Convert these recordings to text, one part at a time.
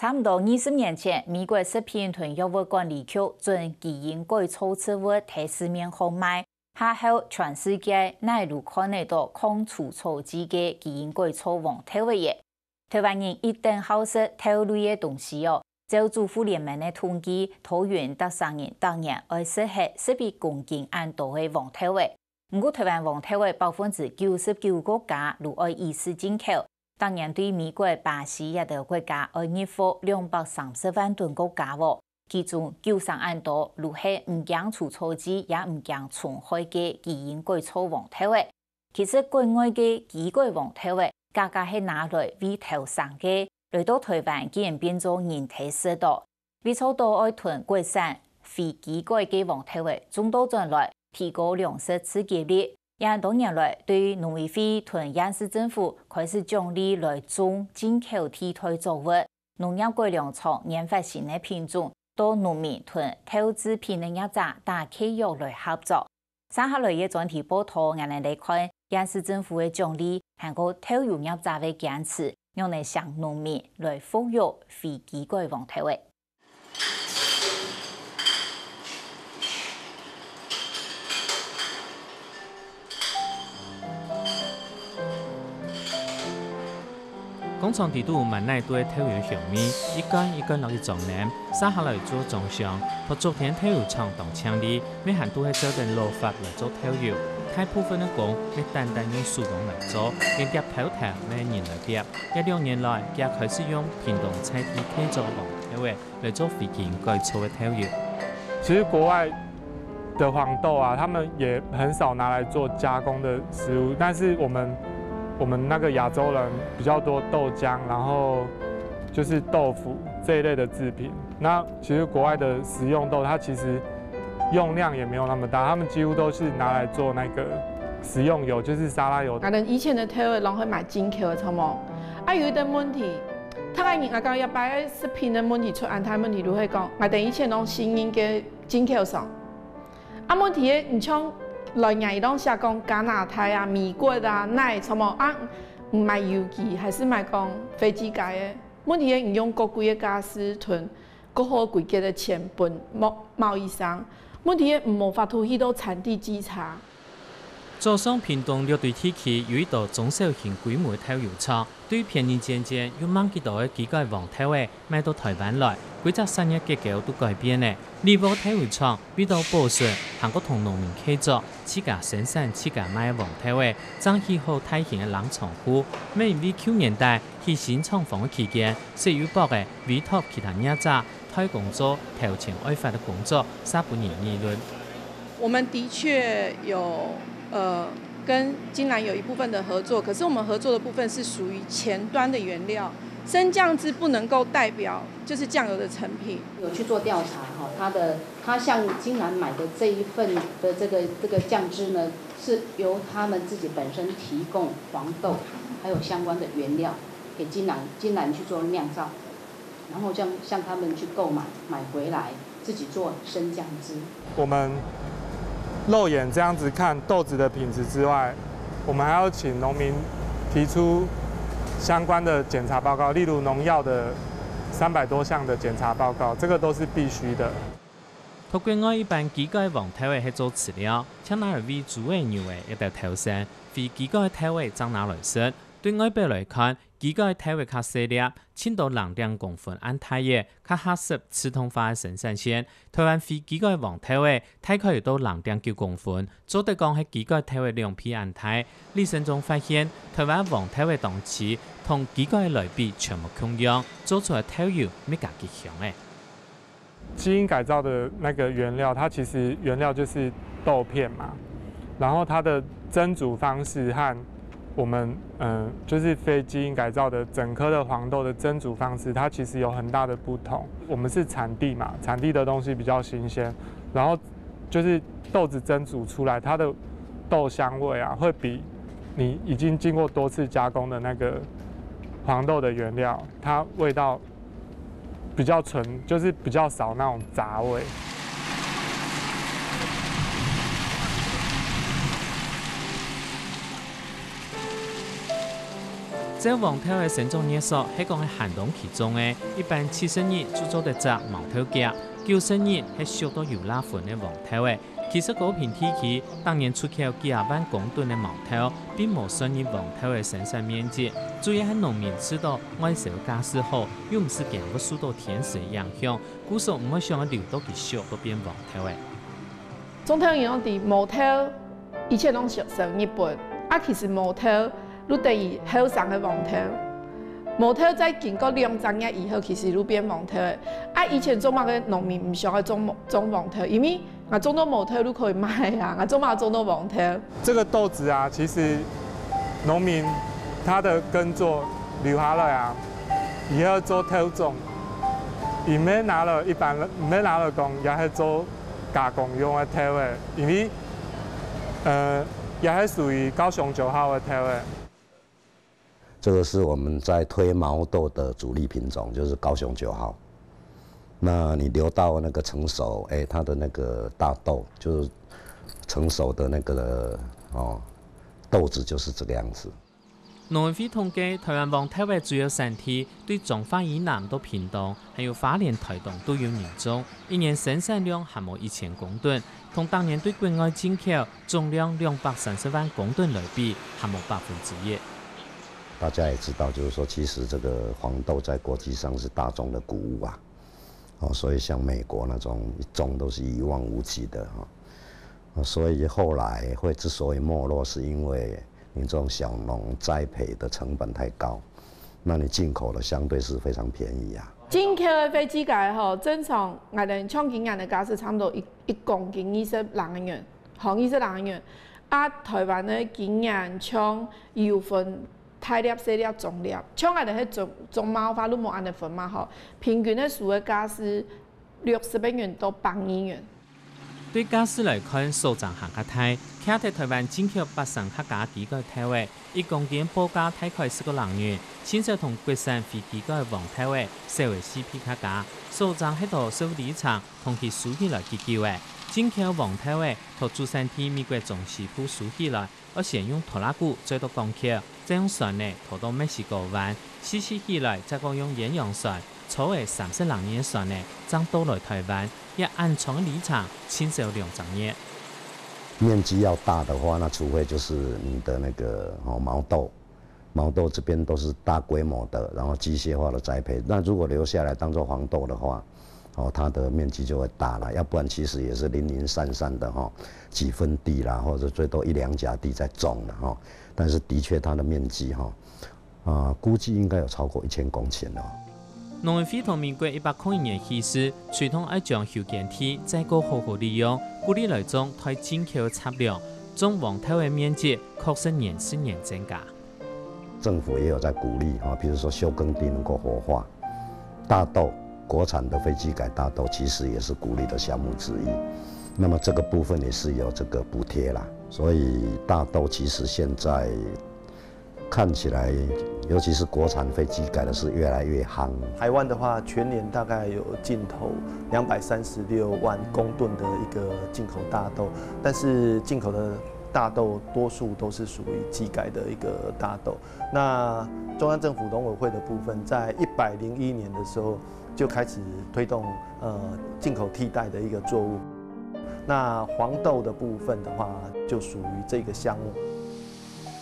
差不多20年前，美国食品和药物管理局准基因改造植物在市面贩卖，下后全世界乃如看得到抗除草剂嘅基因改造王头嘅嘢。台湾人一定好食豆类嘅东西哦。照主妇联盟嘅统计，桃园得3人当年爱食係11公斤按多嘅王头嘅。不过台湾王头嘅99%國家如愛以次進口。當年對美國、巴西一啲國家愛入貨230萬噸國家喎，其中93萬多如係唔驚除草劑也唔驚蟲害嘅基因改造王頭嘅。其實國外嘅基改王頭嘅價格係拿來為頭上嘅，來到台灣竟然變做人體食道，為錯到愛囤國產非基改嘅王頭嘅，眾多轉來提高糧食自給率。也多年來，對農委會同縣市政府開始獎勵來種進口替代作物，農業改良場研發新的品種，到農民同投資品的業者打契約來合作。接下來嘅專題報道，我哋來看縣市政府嘅獎勵，還有投入業者嘅堅持，用嚟向農民來賦予非基改王頭嘅。工廠地度萬乃對體育項目，一間一間落去裝稔，接下來做裝箱，和昨天體育場當搶力，每項都係照定路法來做體育。大部分的工，你單單用手工來做，連疊頭頭咩人來疊。1-2年來，也開始用平洞菜地可以做王頭嘅來做非基因改造的體育。其實國外的黃豆啊，他們也很少拿來做加工的食物，但是我們那個亞洲人比較多豆漿，然後就是豆腐這一類的製品。那其實國外的食用豆，它其實用量也沒有那麼大，他們幾乎都是拿來做那個食用油，就是沙拉油。我哋以前的體育攏會買進口的，錯冇？啊，有一個問題，他個人講要擺食品的問題出安泰問題，如何講？我哋以前攏新鮮嘅進口上，啊問題嘅唔像。來年伊攏寫講加拿大啊、美國啊、奶什麼啊，唔買有機，還是買講非基改的。問題係唔用各貴嘅家私囤，各好貴價的成本貿易商。問題係唔無法度去到產地稽查。早上屏東綠地地區有一道中小型規模體育場，對便宜漸漸有萬幾道嘅基改王頭嘅賣到台灣來，規則產業結構都改變咧。呢部體育場遇到保水，韓國同農民合作，自家生產自家賣王頭嘅，爭起好大型嘅冷藏庫。每為9年代去新廠房嘅期間，石油博嘅委託其他業者代工做頭前開發的工作，殺不贏利潤。我們的確有。跟金蘭有一部分的合作，可是我們合作的部分是屬於前端的原料，升醬汁不能夠代表就是醬油的成品。有去做調查哈，他向金蘭買的這一份的這個醬汁呢，是由他們自己本身提供黃豆，還有相關的原料給金蘭去做釀造，然後向他們去購買回來自己做升醬汁。我們肉眼這樣子看豆子的品質之外，我們還要請農民提出相關的檢查報告，例如農藥的300多項的檢查報告，這個都是必須的。國外一般基改王頭嘅係做飼料，像那為豬嘅牛嘅一道頭生，非基改頭嘅將拿來食。對外表來看，基改頭嘅較細粒，輕到2公分按大嘅，較合適刺痛化嘅生產線。台灣非基改王頭嘅大概要到2.9公分，做得講係基改頭嘅2倍按大。李勝忠發現，台灣王頭嘅檔次同基改來比全部共樣，做出來頭油咩價幾香誒。基因改造的那個原料，它其實原料就是豆片嘛，然後它的蒸煮方式和我們就是非基因改造的整顆的黃豆的蒸煮方式，它其實有很大的不同。我們是產地嘛，產地的東西比較新鮮，然後就是豆子蒸煮出來，它的豆香味啊，會比你已經經過多次加工的那個黃豆的原料，它味道比較純，就是比較少那種雜味。在黄头的生长热数係講係寒冬期中嘅，一般70日製作得隻毛頭夾，90日係燒到油辣粉嘅黃頭嘅。其實嗰片地區當年出口幾廿萬公噸嘅毛頭，並冇算入黃頭嘅生產面積。主要係農民知道外銷價勢好，又唔是經過受到天時影響，故所唔會想流到佢燒到變黃頭嘅。總體嚟講，啲毛頭以前攏熟成日本，其實毛頭你第二好生嘅黃頭，毛頭在經過2-3日以後，其實你變黃頭嘅。以前種乜嘅農民唔想去種黃頭，因為種到毛頭你可以賣啊，種到黃頭。這個豆子啊，其實農民他的耕作留下來啊，以後做豆種，唔免拿了一般唔免拿了工，也係做加工用嘅豆嘅，因為也係屬於高雄9號的豆嘅。這個是我們在推毛豆的主力品種，就是高雄9號。那你留到那個成熟，它的那個大豆就是成熟的那個豆子就是這個樣子。農委會統計，台灣黃頭嘅主要產地對彰化以南到屏東，還有花蓮、台東都有嚴重，一年生產量還冇1000公噸，同當年對國外進口總量230萬公噸來比，還冇1%。大家也知道，就是說，其實這個黃豆在國際上是大眾的穀物啊，所以像美國那種一種都是一望無際的所以後來會之所以沒落，是因為你這種小農栽培的成本太高，那你進口的相對是非常便宜啊。進口的飛機價正常我哋搶今年的價是差不多一公斤22元，22元。台灣的今年搶油分。大粒、細粒、中粒，像我哋喺種毛花，你冇按嚟分嘛？平均的數嘅價是60元到80元。對家私來看，數漲行較大，卡喺台灣進口8成客家幾個頭位，1公斤報價大概10元，先至同國產非幾個黃頭位，稍微4批客家，數漲喺度收理場同佢數起來幾嘅，進口黃頭位同主產地美國中西部數起來，我先用拖拉機再到港口。再用船呢拖到墨西哥灣，試起來再講用遠洋船，粗嘅30年船呢，將到來台灣，也按長的里程，先少2年。面積要大的話，那除非就是你的那個毛豆這邊都是大規模的，然後機械化的栽培。那如果留下來當做黃豆的話，它的面積就會大了，要不然其實也是零零散散的幾分地啦，或者最多1-2甲地在種的但是的確它的面積估計應該有超過1000公頃了。農委會同民國101年起時，傳統愛將後建地再過好好利用，鼓勵來種台進口產量，種黃頭的面積確實年增加。政府也有在鼓勵譬如說休耕地能夠活化，大豆。國產的非基改大豆其實也是鼓勵的項目之一，那麼這個部分也是有這個補貼啦，所以大豆其實現在看起來，尤其是國產非基改的是越來越夯。台灣的話，全年大概有進口236萬公噸的一個進口大豆，但是進口的大豆多數都是屬於基改的一個大豆。那中央政府農委會的部分，在101年的時候，就開始推動進口替代的一個作物，那黃豆的部分的話，就屬於這個項目。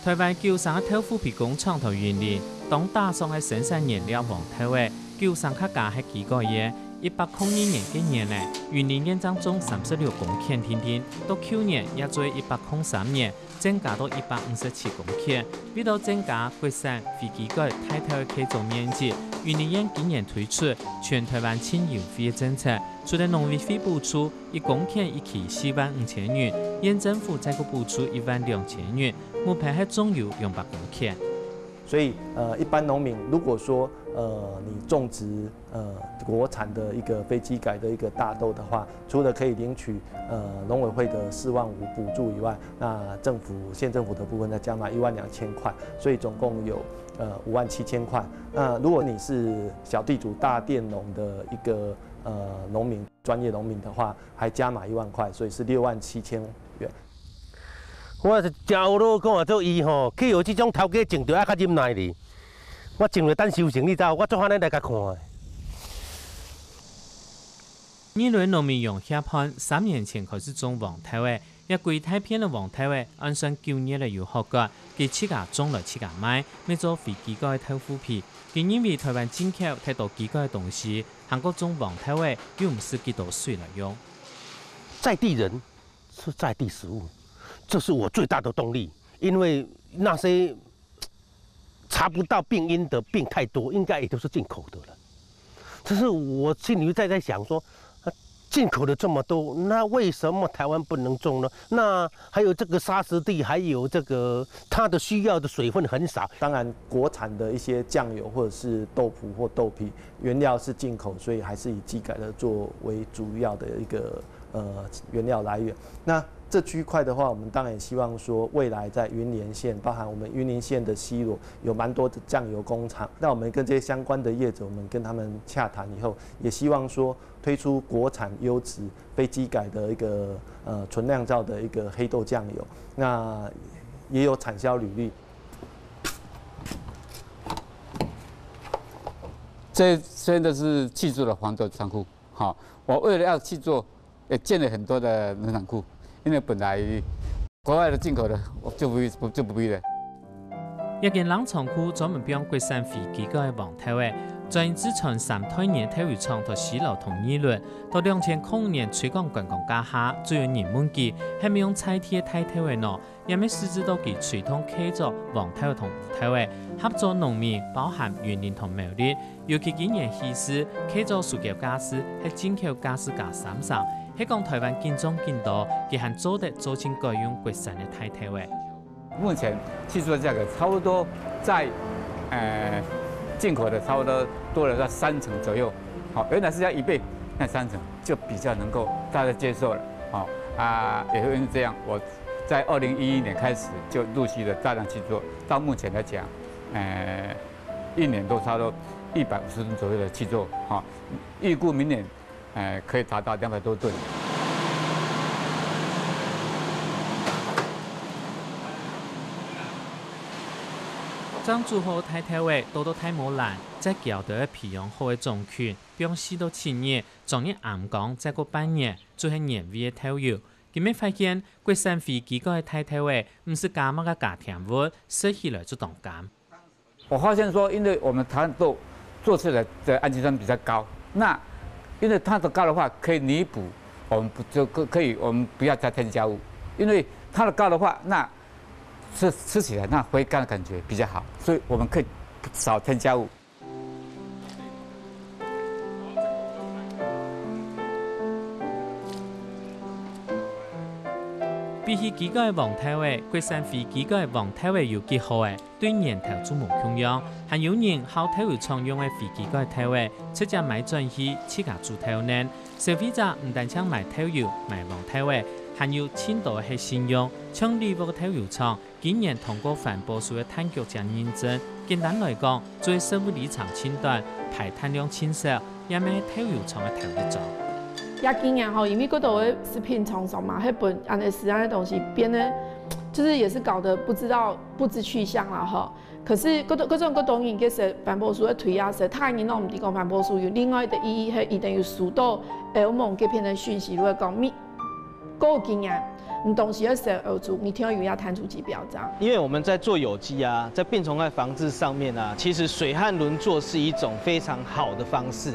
台灣舊省嘅豆腐皮工廠同園林，當大廠嘅生產原料黃豆嘅，舊省客家係幾個月，102年嘅年咧，園林現將種36公頃天天，到去年也做103年，增加到157公頃，為到增加國產非基改大豆嘅開種面積。園林園今年推出全台灣輕油費政策，除了農委會補助1公頃一期45000元，縣政府再個補助12000元，目標係種油200公頃。所以一般農民如果說你種植國產的一個非基改的一個大豆的話，除了可以領取農委會的4萬5補助以外，那縣政府的部分再加碼12000塊，所以總共有57000塊。那如果你是小地主大佃農的一個農民，專業農民的話，還加碼1萬塊，所以是67000元。我是真有路講做伊吼，去有這種頭家種就愛較忍耐哩。我进来等收成，你知道，我做番来甲看的。二类农民用协判3年前开始种黄体话，一规太片的黄体话，按算9年来有效果，佢7家种了7家卖，每做非机构的豆腐皮。佢因为台湾进口太多机构的东西，韩国种黄体话又唔是几多水来用。在地人是在地食物，这是我最大的动力，因为那些查不到病因的病太多，应该也都是进口的了。只是我心里在想说。进口的这么多，那为什么台湾不能种呢？那还有这个沙石地，还有这个它的需要的水分很少。当然，国产的一些酱油或者是豆腐或豆皮原料是进口，所以还是以基改的作为主要的一个原料来源。那这区块的话，我们当然也希望说，未来在云林县，包含我们云林县的西螺，有蛮多的酱油工厂。那我们跟这些相关的业者，我们跟他们洽谈以后，也希望说推出国产优质非基改的一个纯酿造的一个黑豆酱油，那也有产销履历。这边的是契作的黄豆仓库，好，我为了要契作，也建了很多的冷藏库。因为本来国外的进口的，我就不必了。一间冷藏库专门标国产非机构的黄体话，在自从3推年体育场和西楼同议论，到2005年推广观光家下，最有人们记係咪用菜铁太体话呢？也咪实质到其传统客作黄体话同体话，合作农民包含云林同苗栗，尤其今年稀释客作塑胶家私係进口家私價30%。係講台灣建中建多，佢還做得做成改用國產的太體話。目前汽車的價格差不多在進口的差不多多了到3成左右。好，原來是要1倍，那3成就比較能夠大家接受了。好也會因為這樣，我在2011年開始就陸續的大量去做，到目前來講，1年都差不多150噸左右的去做。好，預估明年。可以達到200多噸。張做好太體話，多多太冇難，再教到培養好嘅種群，比如4到7年，從日暗講再過半年，做係年尾嘅投入。佢咪發現，國產非機構嘅太體話，唔是加乜嘅家庭物，食起來就當減。我發現說，因為我們台灣豆做出來的氨基酸比較高，那因為它的高的話，可以彌補，我們我們不要再添加物，因為它的高的話，那吃起來那回甘的感覺比較好，所以我們可以少添加物。比起機構嘅黃體話，國產非機構嘅黃體話有幾好嘅，對年頭做無供養，還有人靠體育場用嘅非機構嘅體話，直接買轉去自家做體育呢。消費者唔單止買體育、買黃體話，還有千多嘅信用。像呢個體育場，今年通過環保署嘅碳腳證認證，簡單來講，做生物里程輕短，排碳量輕少，也咪體育場嘅頭一種。也今年吼，因为嗰度的食品厂商嘛，迄本安尼食安的东西变得，就是也是搞得不知去向啦吼。可是嗰種東西，其實環保署的推啊，實太年攏唔係講環保署有另外的意義，係一定要疏導歐盟嗰邊的訊息，如果講咪夠經驗，你東西要寫歐足，你聽有要碳足跡標章。因為我們在做有機啊，在病蟲害防治上面啊，其實水和輪作是一種非常好的方式，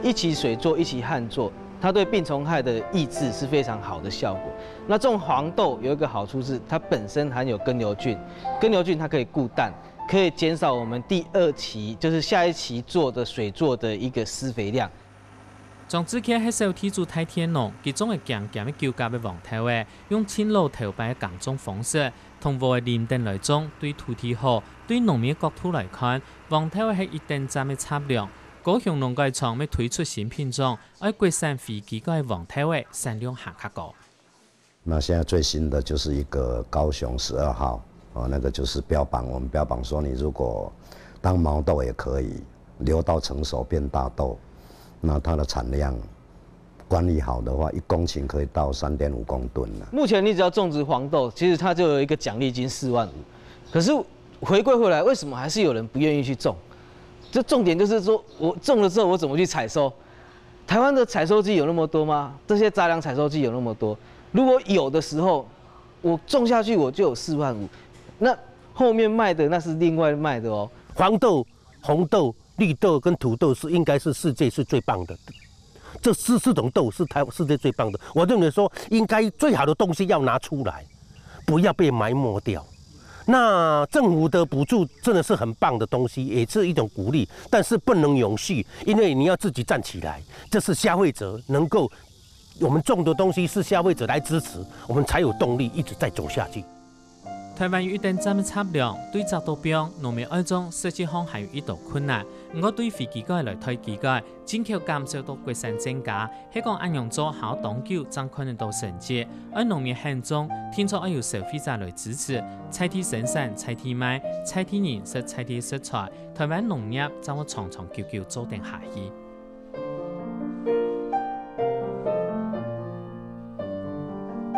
一起水做，一起旱做。它對病蟲害的抑制是非常好的效果。那種黃豆有一個好處是，它本身含有根瘤菌，根瘤菌它可以固氮，可以減少我們第2期，就是下一期做的水做的一個施肥量。總之，佢喺小體做太天農，其中嘅強嘅糾結嘅黃體話，用淺路投擺嘅耕種方式，同和嘅林定來種，對土地好，對農民角度來看，黃體話係一定佔嘅產量。高雄農改場要推出新品種，而國產非機構嘅黃體話產量還較高。那現在最新的就是一個高雄12號，那個就是標榜，我們標榜說你如果當毛豆也可以，留到成熟變大豆，那它的產量管理好的話，1公頃可以到3.5公噸了。目前你只要種植黃豆，其實它就有一個獎勵金4萬5，可是回歸回來，為什麼還是有人不願意去種？就重点就是说我种了之后我怎么去采收？台湾的采收机有那么多吗？这些杂粮采收机有那么多？如果有的时候，我种下去我就有4万5，那后面卖的那是另外卖的哦。黄豆、红豆、绿豆跟土豆应该是世界是最棒的，这4种豆是世界最棒的。我认为说应该最好的东西要拿出来，不要被埋没掉。那政府的补助真的是很棒的东西，也是一种鼓励，但是不能永续，因为你要自己站起来，这是消费者能够，我们种的东西是消费者来支持，我们才有动力一直在走下去。台湾有一定产量，对这道标农民爱种设计上还有一道困难。我对飞机改来推机改，进口减少到国产增加，係講按樣做好長久，才可能到成績。而農民行中，聽說要有消費者來支持，採地生產、採地賣、採地人食採地食材，台灣農業怎麼長長久久做定下去？